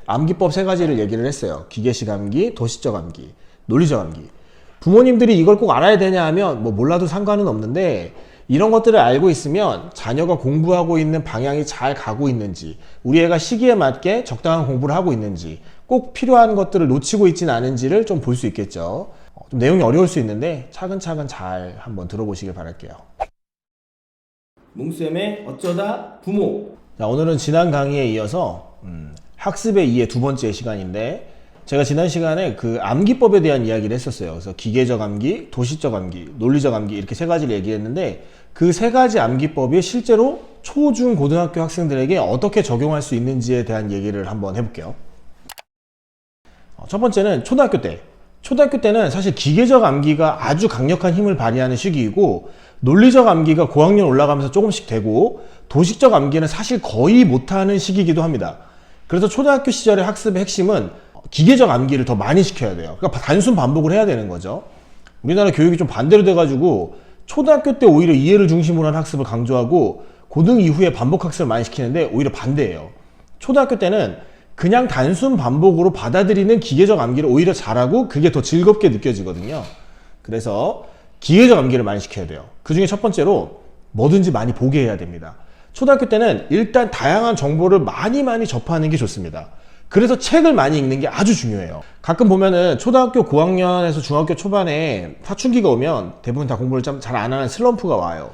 암기법 세 가지를 얘기를 했어요. 기계식 암기, 도식적 암기, 논리적 암기. 부모님들이 이걸 꼭 알아야 되냐 하면 뭐 몰라도 상관은 없는데, 이런 것들을 알고 있으면 자녀가 공부하고 있는 방향이 잘 가고 있는지, 우리 애가 시기에 맞게 적당한 공부를 하고 있는지, 꼭 필요한 것들을 놓치고 있지는 않은지를 좀 볼 수 있겠죠. 좀 내용이 어려울 수 있는데 차근차근 잘 한번 들어보시길 바랄게요. 뭉쌤의 어쩌다 부모. 자, 오늘은 지난 강의에 이어서 학습의 2의 두 번째 시간인데, 제가 지난 시간에 그 암기법에 대한 이야기를 했었어요. 그래서 기계적 암기, 도식적 암기, 논리적 암기 이렇게 세 가지를 얘기했는데, 그 세 가지 암기법이 실제로 초, 중, 고등학교 학생들에게 어떻게 적용할 수 있는지에 대한 얘기를 한번 해볼게요. 첫 번째는 초등학교 때. 초등학교 때는 사실 기계적 암기가 아주 강력한 힘을 발휘하는 시기이고, 논리적 암기가 고학년 올라가면서 조금씩 되고, 도식적 암기는 사실 거의 못하는 시기이기도 합니다. 그래서 초등학교 시절의 학습의 핵심은 기계적 암기를 더 많이 시켜야 돼요. 그러니까 단순 반복을 해야 되는 거죠. 우리나라 교육이 좀 반대로 돼가지고 초등학교 때 오히려 이해를 중심으로 한 학습을 강조하고, 고등 이후에 반복 학습을 많이 시키는데 오히려 반대예요. 초등학교 때는 그냥 단순 반복으로 받아들이는 기계적 암기를 오히려 잘하고, 그게 더 즐겁게 느껴지거든요. 그래서 기계적 암기를 많이 시켜야 돼요. 그 중에 첫 번째로 뭐든지 많이 보게 해야 됩니다. 초등학교 때는 일단 다양한 정보를 많이 접하는 게 좋습니다. 그래서 책을 많이 읽는 게 아주 중요해요. 가끔 보면은 초등학교 고학년에서 중학교 초반에 사춘기가 오면 대부분 다 공부를 잘 안 하는 슬럼프가 와요.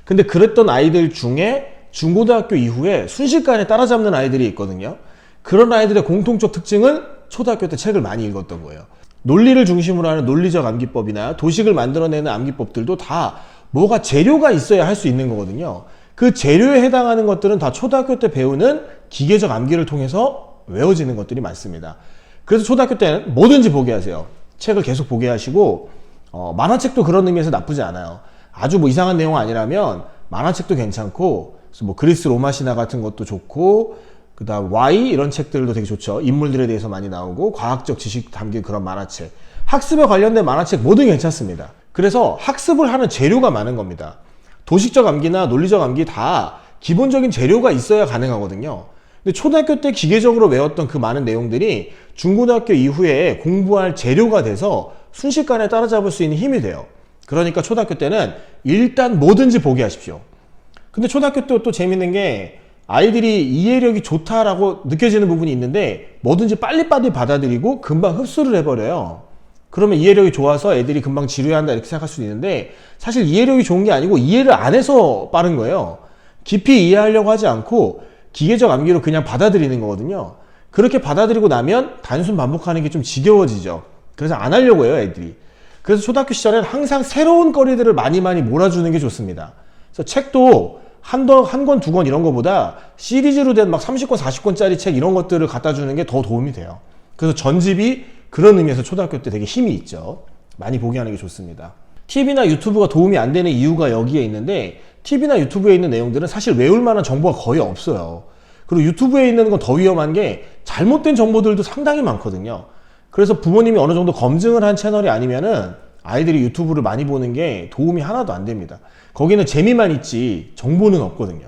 근데 그랬던 아이들 중에 중고등학교 이후에 순식간에 따라잡는 아이들이 있거든요. 그런 아이들의 공통적 특징은 초등학교 때 책을 많이 읽었던 거예요. 논리를 중심으로 하는 논리적 암기법이나 도식을 만들어내는 암기법들도 다 뭐가 재료가 있어야 할 수 있는 거거든요. 그 재료에 해당하는 것들은 다 초등학교 때 배우는 기계적 암기를 통해서 외워지는 것들이 많습니다. 그래서 초등학교 때는 뭐든지 보게 하세요. 책을 계속 보게 하시고, 만화책도 그런 의미에서 나쁘지 않아요. 아주 뭐 이상한 내용 아니라면 만화책도 괜찮고, 그래서 뭐 그리스 로마 신화 같은 것도 좋고, 그 다음 Y 이런 책들도 되게 좋죠. 인물들에 대해서 많이 나오고 과학적 지식 담긴 그런 만화책, 학습에 관련된 만화책 뭐든 괜찮습니다. 그래서 학습을 하는 재료가 많은 겁니다. 도식적 암기나 논리적 암기 다 기본적인 재료가 있어야 가능하거든요. 근데 초등학교 때 기계적으로 외웠던 그 많은 내용들이 중고등학교 이후에 공부할 재료가 돼서 순식간에 따라잡을 수 있는 힘이 돼요. 그러니까 초등학교 때는 일단 뭐든지 보게 하십시오. 근데 초등학교 때 또 재밌는 게, 아이들이 이해력이 좋다라고 느껴지는 부분이 있는데 뭐든지 빨리빨리 받아들이고 금방 흡수를 해버려요. 그러면 이해력이 좋아서 애들이 금방 지루해한다 이렇게 생각할 수 있는데, 사실 이해력이 좋은 게 아니고 이해를 안 해서 빠른 거예요. 깊이 이해하려고 하지 않고 기계적 암기로 그냥 받아들이는 거거든요. 그렇게 받아들이고 나면 단순 반복하는 게 좀 지겨워지죠. 그래서 안 하려고 해요, 애들이. 그래서 초등학교 시절에는 항상 새로운 거리들을 많이 몰아주는 게 좋습니다. 그래서 책도 한 권, 두 권 이런 거보다 시리즈로 된 막 30권, 40권짜리 책 이런 것들을 갖다 주는 게 더 도움이 돼요. 그래서 전집이 그런 의미에서 초등학교 때 되게 힘이 있죠. 많이 보게 하는 게 좋습니다. TV나 유튜브가 도움이 안 되는 이유가 여기에 있는데, TV나 유튜브에 있는 내용들은 사실 외울 만한 정보가 거의 없어요. 그리고 유튜브에 있는 건 더 위험한 게 잘못된 정보들도 상당히 많거든요. 그래서 부모님이 어느 정도 검증을 한 채널이 아니면은 아이들이 유튜브를 많이 보는 게 도움이 하나도 안 됩니다. 거기는 재미만 있지 정보는 없거든요.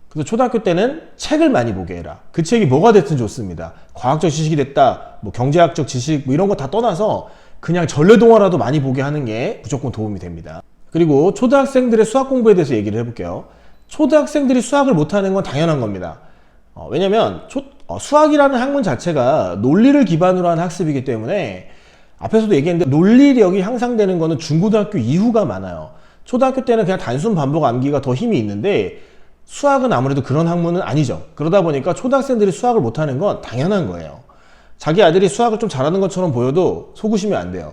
그래서 초등학교 때는 책을 많이 보게 해라. 그 책이 뭐가 됐든 좋습니다. 과학적 지식이 됐다, 뭐 경제학적 지식 뭐 이런 거 다 떠나서 그냥 전래동화라도 많이 보게 하는 게 무조건 도움이 됩니다. 그리고 초등학생들의 수학 공부에 대해서 얘기를 해볼게요. 초등학생들이 수학을 못하는 건 당연한 겁니다. 왜냐면 수학이라는 학문 자체가 논리를 기반으로 한 학습이기 때문에, 앞에서도 얘기했는데 논리력이 향상되는 거는 중고등학교 이후가 많아요. 초등학교 때는 그냥 단순 반복 암기가 더 힘이 있는데, 수학은 아무래도 그런 학문은 아니죠. 그러다 보니까 초등학생들이 수학을 못하는 건 당연한 거예요. 자기 아들이 수학을 좀 잘하는 것처럼 보여도 속으시면 안 돼요.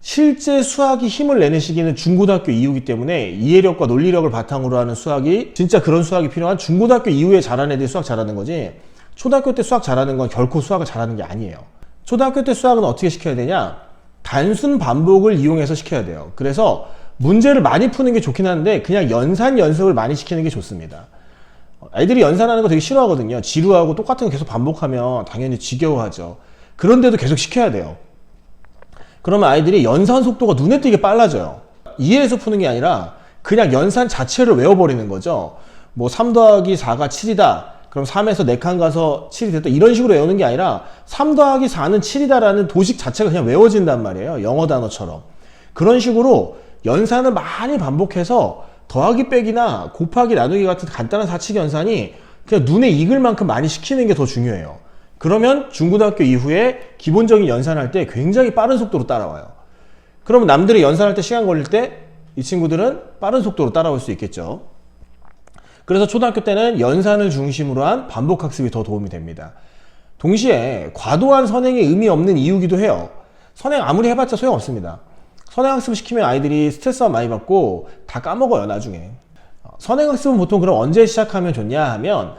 실제 수학이 힘을 내는 시기는 중고등학교 이후이기 때문에, 이해력과 논리력을 바탕으로 하는 수학이, 진짜 그런 수학이 필요한 중고등학교 이후에 잘하는 애들이 수학 잘하는 거지, 초등학교 때 수학 잘하는 건 결코 수학을 잘하는 게 아니에요. 초등학교 때 수학은 어떻게 시켜야 되냐? 단순 반복을 이용해서 시켜야 돼요. 그래서 문제를 많이 푸는 게 좋긴 한데 그냥 연산 연습을 많이 시키는 게 좋습니다. 애들이 연산하는 거 되게 싫어하거든요. 지루하고 똑같은 거 계속 반복하면 당연히 지겨워하죠. 그런데도 계속 시켜야 돼요. 그러면 아이들이 연산 속도가 눈에 띄게 빨라져요. 이해해서 푸는 게 아니라 그냥 연산 자체를 외워버리는 거죠. 뭐 3 더하기 4가 7이다. 그럼 3에서 4칸 가서 7이 됐다. 이런 식으로 외우는 게 아니라 3 더하기 4는 7이다라는 도식 자체가 그냥 외워진단 말이에요. 영어 단어처럼. 그런 식으로 연산을 많이 반복해서 더하기 빼기나 곱하기 나누기 같은 간단한 사칙 연산이 그냥 눈에 익을 만큼 많이 시키는 게 더 중요해요. 그러면 중고등학교 이후에 기본적인 연산할 때 굉장히 빠른 속도로 따라와요. 그러면 남들이 연산할 때 시간 걸릴 때 이 친구들은 빠른 속도로 따라올 수 있겠죠. 그래서 초등학교 때는 연산을 중심으로 한 반복학습이 더 도움이 됩니다. 동시에 과도한 선행이 의미 없는 이유기도 해요. 선행 아무리 해봤자 소용없습니다. 선행학습 시키면 아이들이 스트레스만 많이 받고 다 까먹어요, 나중에. 선행학습은 보통 그럼 언제 시작하면 좋냐 하면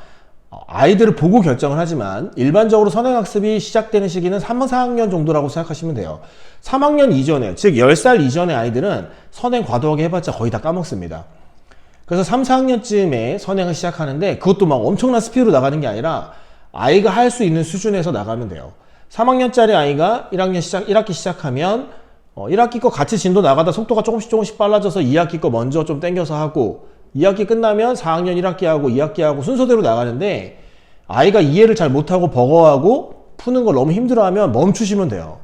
아이들을 보고 결정을 하지만 일반적으로 선행학습이 시작되는 시기는 3, 4학년 정도라고 생각하시면 돼요. 3학년 이전에, 즉 10살 이전의 아이들은 선행 과도하게 해봤자 거의 다 까먹습니다. 그래서 3, 4학년쯤에 선행을 시작하는데 그것도 막 엄청난 스피드로 나가는 게 아니라 아이가 할 수 있는 수준에서 나가면 돼요. 3학년짜리 아이가 1학기 시작하면 1학기 거 같이 진도 나가다 속도가 조금씩 빨라져서 2학기 거 먼저 좀 땡겨서 하고 2학기 끝나면 4학년 1학기 하고 2학기 하고 순서대로 나가는데 아이가 이해를 잘 못하고 버거워하고 푸는 걸 너무 힘들어하면 멈추시면 돼요.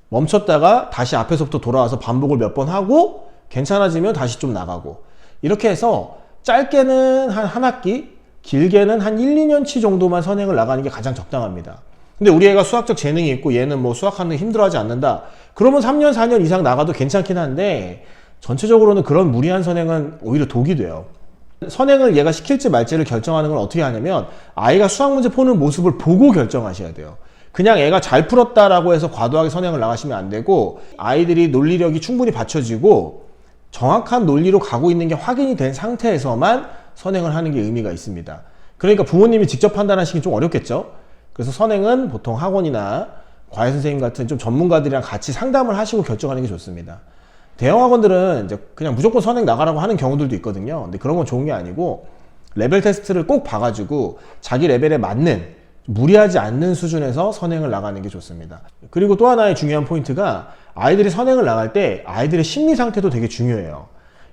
멈췄다가 다시 앞에서부터 돌아와서 반복을 몇 번 하고 괜찮아지면 다시 좀 나가고 이렇게 해서 짧게는 한 학기, 길게는 한 1, 2년치 정도만 선행을 나가는 게 가장 적당합니다. 근데 우리 애가 수학적 재능이 있고 얘는 뭐 수학하는 데 힘들어하지 않는다. 그러면 3년, 4년 이상 나가도 괜찮긴 한데 전체적으로는 그런 무리한 선행은 오히려 독이 돼요. 선행을 얘가 시킬지 말지를 결정하는 건 어떻게 하냐면 아이가 수학 문제 푸는 모습을 보고 결정하셔야 돼요. 그냥 애가 잘 풀었다라고 해서 과도하게 선행을 나가시면 안 되고 아이들이 논리력이 충분히 받쳐지고 정확한 논리로 가고 있는 게 확인이 된 상태에서만 선행을 하는 게 의미가 있습니다. 그러니까 부모님이 직접 판단하시기 좀 어렵겠죠. 그래서 선행은 보통 학원이나 과외 선생님 같은 좀 전문가들이랑 같이 상담을 하시고 결정하는 게 좋습니다. 대형 학원들은 이제 그냥 무조건 선행 나가라고 하는 경우들도 있거든요. 근데 그런 건 좋은 게 아니고 레벨 테스트를 꼭 봐가지고 자기 레벨에 맞는 무리하지 않는 수준에서 선행을 나가는 게 좋습니다. 그리고 또 하나의 중요한 포인트가 아이들이 선행을 나갈 때 아이들의 심리 상태도 되게 중요해요.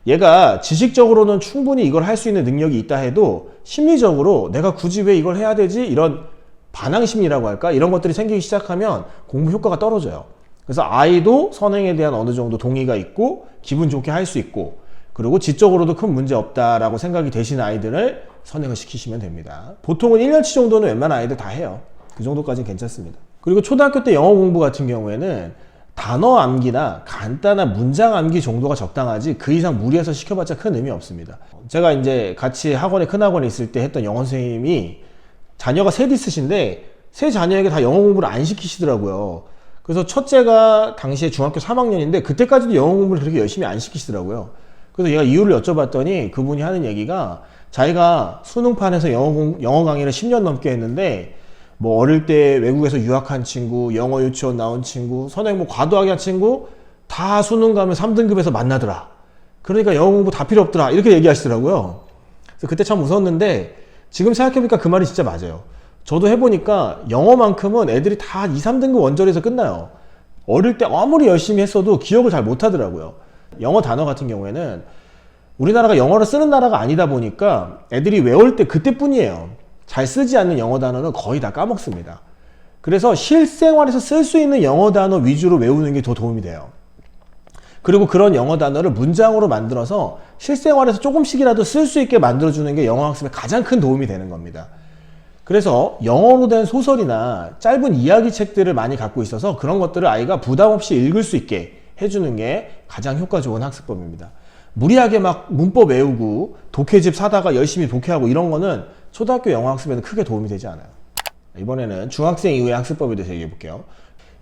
얘가 지식적으로는 충분히 이걸 할 수 있는 능력이 있다 해도 심리적으로 내가 굳이 왜 이걸 해야 되지? 이런 반항심리라고 할까? 이런 것들이 생기기 시작하면 공부 효과가 떨어져요. 그래서 아이도 선행에 대한 어느 정도 동의가 있고 기분 좋게 할 수 있고 그리고 지적으로도 큰 문제 없다라고 생각이 되시는 아이들을 선행을 시키시면 됩니다. 보통은 1년치 정도는 웬만한 아이들 다 해요. 그 정도까지는 괜찮습니다. 그리고 초등학교 때 영어 공부 같은 경우에는 단어 암기나 간단한 문장 암기 정도가 적당하지 그 이상 무리해서 시켜봤자 큰 의미 없습니다. 제가 이제 같이 큰 학원에 있을 때 했던 영어 선생님이 자녀가 셋 있으신데 세 자녀에게 다 영어 공부를 안 시키시더라고요. 그래서 첫째가 당시에 중학교 3학년인데 그때까지도 영어 공부를 그렇게 열심히 안 시키시더라고요. 그래서 얘가 이유를 여쭤봤더니 그분이 하는 얘기가 자기가 수능판에서 영어 강의를 10년 넘게 했는데 뭐 어릴 때 외국에서 유학한 친구, 영어 유치원 나온 친구, 선행 뭐 과도하게 한 친구 다 수능 가면 3등급에서 만나더라. 그러니까 영어 공부 다 필요 없더라. 이렇게 얘기하시더라고요. 그래서 그때 참 웃었는데 지금 생각해보니까 그 말이 진짜 맞아요. 저도 해보니까 영어만큼은 애들이 다 2, 3등급 원절에서 끝나요. 어릴 때 아무리 열심히 했어도 기억을 잘 못하더라고요. 영어 단어 같은 경우에는 우리나라가 영어를 쓰는 나라가 아니다 보니까 애들이 외울 때 그때뿐이에요. 잘 쓰지 않는 영어 단어는 거의 다 까먹습니다. 그래서 실생활에서 쓸 수 있는 영어 단어 위주로 외우는 게 더 도움이 돼요. 그리고 그런 영어 단어를 문장으로 만들어서 실생활에서 조금씩이라도 쓸 수 있게 만들어주는 게 영어 학습에 가장 큰 도움이 되는 겁니다. 그래서 영어로 된 소설이나 짧은 이야기 책들을 많이 갖고 있어서 그런 것들을 아이가 부담 없이 읽을 수 있게 해주는 게 가장 효과 좋은 학습법입니다. 무리하게 막 문법 외우고 독해집 사다가 열심히 독해하고 이런 거는 초등학교 영어 학습에는 크게 도움이 되지 않아요. 이번에는 중학생 이후의 학습법에 대해서 얘기해 볼게요.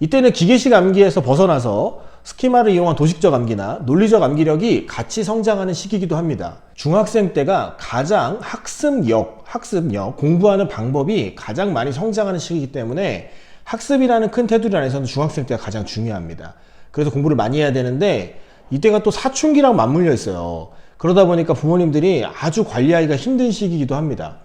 이때는 기계식 암기에서 벗어나서 스키마를 이용한 도식적 암기나 논리적 암기력이 같이 성장하는 시기이기도 합니다. 중학생 때가 가장 학습력, 공부하는 방법이 가장 많이 성장하는 시기이기 때문에 학습이라는 큰 테두리 안에서는 중학생 때가 가장 중요합니다. 그래서 공부를 많이 해야 되는데 이때가 또 사춘기랑 맞물려 있어요. 그러다 보니까 부모님들이 아주 관리하기가 힘든 시기이기도 합니다.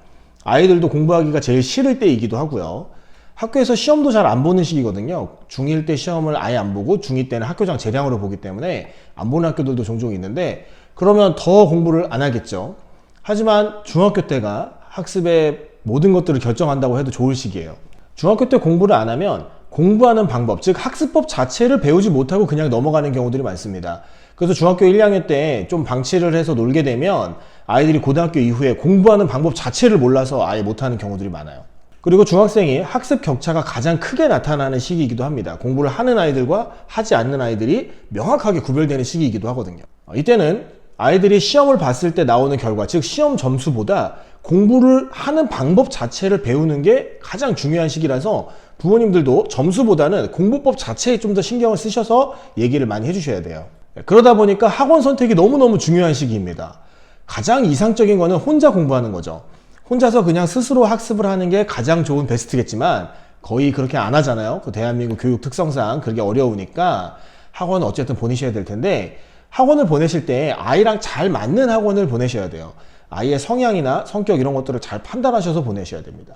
아이들도 공부하기가 제일 싫을 때이기도 하고요. 학교에서 시험도 잘 안 보는 시기거든요. 중1 때 시험을 아예 안 보고 중2 때는 학교장 재량으로 보기 때문에 안 보는 학교들도 종종 있는데 그러면 더 공부를 안 하겠죠. 하지만 중학교 때가 학습의 모든 것들을 결정한다고 해도 좋을 시기예요. 중학교 때 공부를 안 하면 공부하는 방법, 즉 학습법 자체를 배우지 못하고 그냥 넘어가는 경우들이 많습니다. 그래서 중학교 1, 2학년 때 좀 방치를 해서 놀게 되면 아이들이 고등학교 이후에 공부하는 방법 자체를 몰라서 아예 못하는 경우들이 많아요. 그리고 중학생이 학습 격차가 가장 크게 나타나는 시기이기도 합니다. 공부를 하는 아이들과 하지 않는 아이들이 명확하게 구별되는 시기이기도 하거든요. 이때는 아이들이 시험을 봤을 때 나오는 결과, 즉 시험 점수보다 공부를 하는 방법 자체를 배우는 게 가장 중요한 시기라서 부모님들도 점수보다는 공부법 자체에 좀 더 신경을 쓰셔서 얘기를 많이 해주셔야 돼요. 그러다 보니까 학원 선택이 너무너무 중요한 시기입니다. 가장 이상적인 거는 혼자 공부하는 거죠. 혼자서 그냥 스스로 학습을 하는 게 가장 좋은 베스트겠지만 거의 그렇게 안 하잖아요. 그 대한민국 교육 특성상 그게 어려우니까 학원을 어쨌든 보내셔야 될 텐데, 학원을 보내실 때 아이랑 잘 맞는 학원을 보내셔야 돼요. 아이의 성향이나 성격 이런 것들을 잘 판단하셔서 보내셔야 됩니다.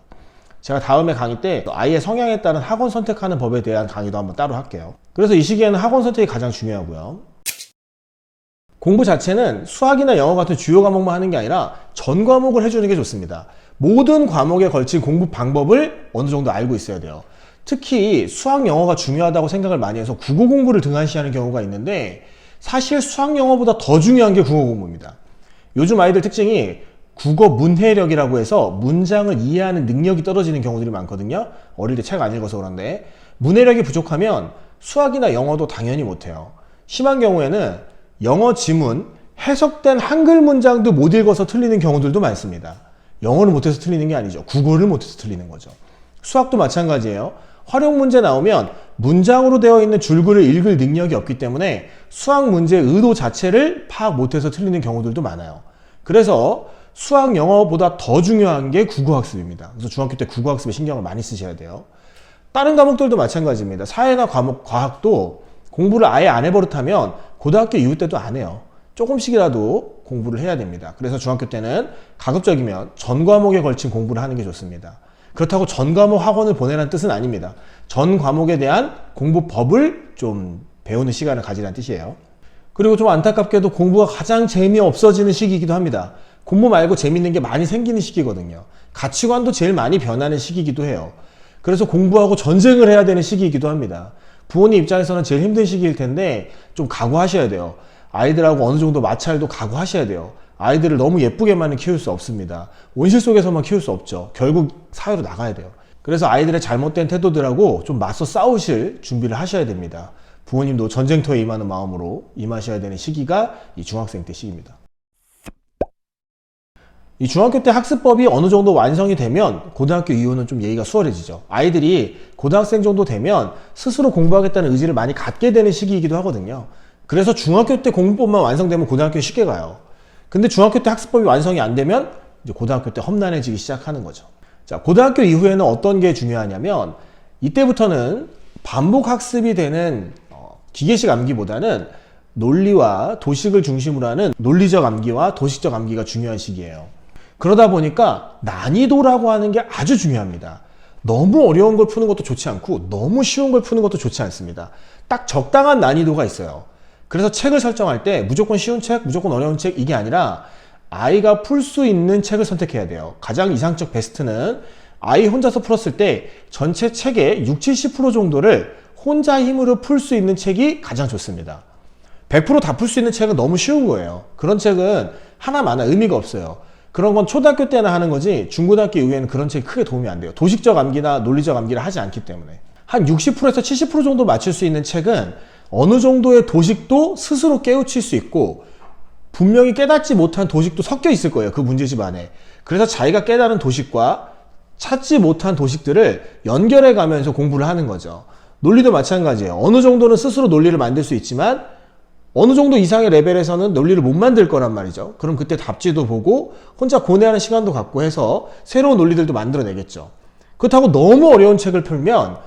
제가 다음에 강의 때 아이의 성향에 따른 학원 선택하는 법에 대한 강의도 한번 따로 할게요. 그래서 이 시기에는 학원 선택이 가장 중요하고요. 공부 자체는 수학이나 영어 같은 주요 과목만 하는 게 아니라 전 과목을 해주는 게 좋습니다. 모든 과목에 걸친 공부 방법을 어느 정도 알고 있어야 돼요. 특히 수학, 영어가 중요하다고 생각을 많이 해서 국어 공부를 등한시하는 경우가 있는데, 사실 수학, 영어보다 더 중요한 게 국어 공부입니다. 요즘 아이들 특징이 국어 문해력이라고 해서 문장을 이해하는 능력이 떨어지는 경우들이 많거든요. 어릴 때 책 안 읽어서 그런데 문해력이 부족하면 수학이나 영어도 당연히 못해요. 심한 경우에는 영어 지문, 해석된 한글 문장도 못 읽어서 틀리는 경우들도 많습니다. 영어를 못해서 틀리는 게 아니죠. 국어를 못해서 틀리는 거죠. 수학도 마찬가지예요. 활용 문제 나오면 문장으로 되어 있는 줄글을 읽을 능력이 없기 때문에 수학 문제의 의도 자체를 파악 못해서 틀리는 경우들도 많아요. 그래서 수학, 영어보다 더 중요한 게 국어학습입니다. 그래서 중학교 때 국어학습에 신경을 많이 쓰셔야 돼요. 다른 과목들도 마찬가지입니다. 사회나 과목, 과학도 공부를 아예 안 해버릇하면 고등학교 이후 때도 안 해요. 조금씩이라도 공부를 해야 됩니다. 그래서 중학교 때는 가급적이면 전 과목에 걸친 공부를 하는 게 좋습니다. 그렇다고 전 과목 학원을 보내라는 뜻은 아닙니다. 전 과목에 대한 공부법을 좀 배우는 시간을 가지라는 뜻이에요. 그리고 좀 안타깝게도 공부가 가장 재미없어지는 시기이기도 합니다. 공부 말고 재밌는 게 많이 생기는 시기거든요. 가치관도 제일 많이 변하는 시기이기도 해요. 그래서 공부하고 전쟁을 해야 되는 시기이기도 합니다. 부모님 입장에서는 제일 힘든 시기일 텐데 좀 각오하셔야 돼요. 아이들하고 어느 정도 마찰도 각오하셔야 돼요. 아이들을 너무 예쁘게만은 키울 수 없습니다. 온실 속에서만 키울 수 없죠. 결국 사회로 나가야 돼요. 그래서 아이들의 잘못된 태도들하고 좀 맞서 싸우실 준비를 하셔야 됩니다. 부모님도 전쟁터에 임하는 마음으로 임하셔야 되는 시기가 이 중학생 때 시기입니다. 이 중학교 때 학습법이 어느 정도 완성이 되면 고등학교 이후는 좀 예의가 수월해지죠. 아이들이 고등학생 정도 되면 스스로 공부하겠다는 의지를 많이 갖게 되는 시기이기도 하거든요. 그래서 중학교 때 공부법만 완성되면 고등학교에 쉽게 가요. 근데 중학교 때 학습법이 완성이 안 되면 이제 고등학교 때 험난해지기 시작하는 거죠. 자, 고등학교 이후에는 어떤 게 중요하냐면 이때부터는 반복 학습이 되는 기계식 암기보다는 논리와 도식을 중심으로 하는 논리적 암기와 도식적 암기가 중요한 시기예요. 그러다 보니까 난이도라고 하는 게 아주 중요합니다. 너무 어려운 걸 푸는 것도 좋지 않고 너무 쉬운 걸 푸는 것도 좋지 않습니다. 딱 적당한 난이도가 있어요. 그래서 책을 설정할 때 무조건 쉬운 책, 무조건 어려운 책 이게 아니라 아이가 풀 수 있는 책을 선택해야 돼요. 가장 이상적 베스트는 아이 혼자서 풀었을 때 전체 책의 60, 70% 정도를 혼자 힘으로 풀 수 있는 책이 가장 좋습니다. 100% 다 풀 수 있는 책은 너무 쉬운 거예요. 그런 책은 하나마나 의미가 없어요. 그런 건 초등학교 때나 하는 거지 중고등학교 이후에는 그런 책이 크게 도움이 안 돼요. 도식적 암기나 논리적 암기를 하지 않기 때문에. 한 60%에서 70% 정도 맞출 수 있는 책은 어느 정도의 도식도 스스로 깨우칠 수 있고 분명히 깨닫지 못한 도식도 섞여 있을 거예요. 그 문제집 안에. 그래서 자기가 깨달은 도식과 찾지 못한 도식들을 연결해 가면서 공부를 하는 거죠. 논리도 마찬가지예요. 어느 정도는 스스로 논리를 만들 수 있지만 어느 정도 이상의 레벨에서는 논리를 못 만들 거란 말이죠. 그럼 그때 답지도 보고 혼자 고뇌하는 시간도 갖고 해서 새로운 논리들도 만들어내겠죠. 그렇다고 너무 어려운 책을 풀면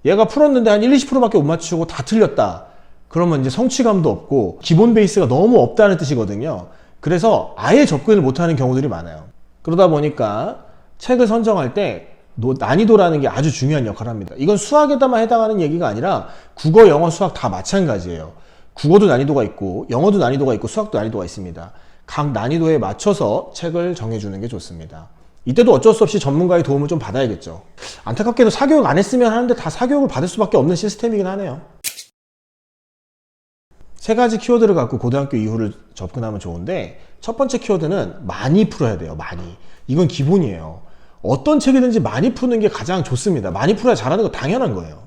얘가 풀었는데 한 1, 20%밖에 못 맞추고 다 틀렸다. 그러면 이제 성취감도 없고 기본 베이스가 너무 없다는 뜻이거든요. 그래서 아예 접근을 못하는 경우들이 많아요. 그러다 보니까 책을 선정할 때 난이도라는 게 아주 중요한 역할을 합니다. 이건 수학에다만 해당하는 얘기가 아니라 국어, 영어, 수학 다 마찬가지예요. 국어도 난이도가 있고 영어도 난이도가 있고 수학도 난이도가 있습니다. 각 난이도에 맞춰서 책을 정해주는 게 좋습니다. 이때도 어쩔 수 없이 전문가의 도움을 좀 받아야겠죠. 안타깝게도 사교육 안 했으면 하는데 다 사교육을 받을 수밖에 없는 시스템이긴 하네요. 세 가지 키워드를 갖고 고등학교 이후를 접근하면 좋은데, 첫 번째 키워드는 많이 풀어야 돼요. 많이. 이건 기본이에요. 어떤 책이든지 많이 푸는 게 가장 좋습니다. 많이 풀어야 잘하는 거 당연한 거예요.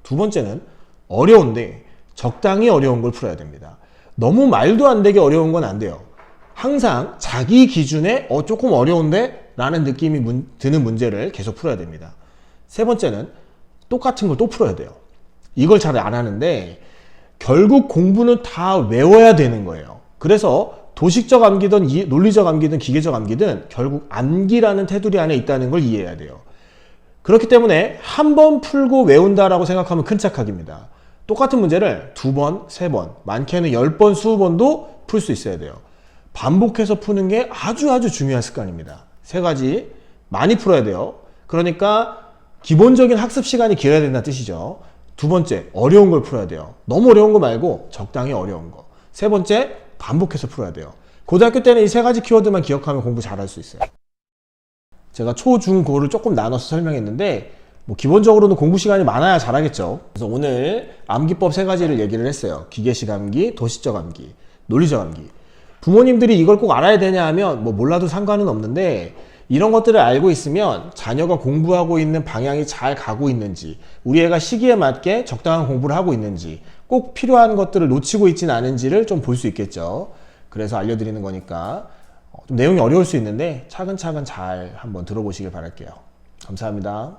두 번째는 어려운데 적당히 어려운 걸 풀어야 됩니다. 너무 말도 안 되게 어려운 건 안 돼요. 항상 자기 기준에 조금 어려운데 라는 느낌이 드는 문제를 계속 풀어야 됩니다. 세 번째는 똑같은 걸 또 풀어야 돼요. 이걸 잘 안 하는데 결국 공부는 다 외워야 되는 거예요. 그래서 도식적 암기든 논리적 암기든 기계적 암기든 결국 암기라는 테두리 안에 있다는 걸 이해해야 돼요. 그렇기 때문에 한 번 풀고 외운다라고 생각하면 큰 착각입니다. 똑같은 문제를 2번, 3번, 많게는 10번, 20번도 풀 수 있어야 돼요. 반복해서 푸는 게 아주 중요한 습관입니다. 세 가지 많이 풀어야 돼요. 그러니까 기본적인 학습 시간이 길어야 된다는 뜻이죠. 두 번째, 어려운 걸 풀어야 돼요. 너무 어려운 거 말고 적당히 어려운 거. 세 번째, 반복해서 풀어야 돼요. 고등학교 때는 이 세 가지 키워드만 기억하면 공부 잘할 수 있어요. 제가 초, 중, 고를 조금 나눠서 설명했는데 기본적으로는 공부 시간이 많아야 잘하겠죠. 그래서 오늘 암기법 세 가지를 얘기를 했어요. 기계식 암기, 도식적 암기, 논리적 암기. 부모님들이 이걸 꼭 알아야 되냐 하면 몰라도 상관은 없는데, 이런 것들을 알고 있으면 자녀가 공부하고 있는 방향이 잘 가고 있는지, 우리 애가 시기에 맞게 적당한 공부를 하고 있는지, 꼭 필요한 것들을 놓치고 있지는 않은지를 좀 볼 수 있겠죠. 그래서 알려드리는 거니까 좀 내용이 어려울 수 있는데 차근차근 잘 한번 들어보시길 바랄게요. 감사합니다.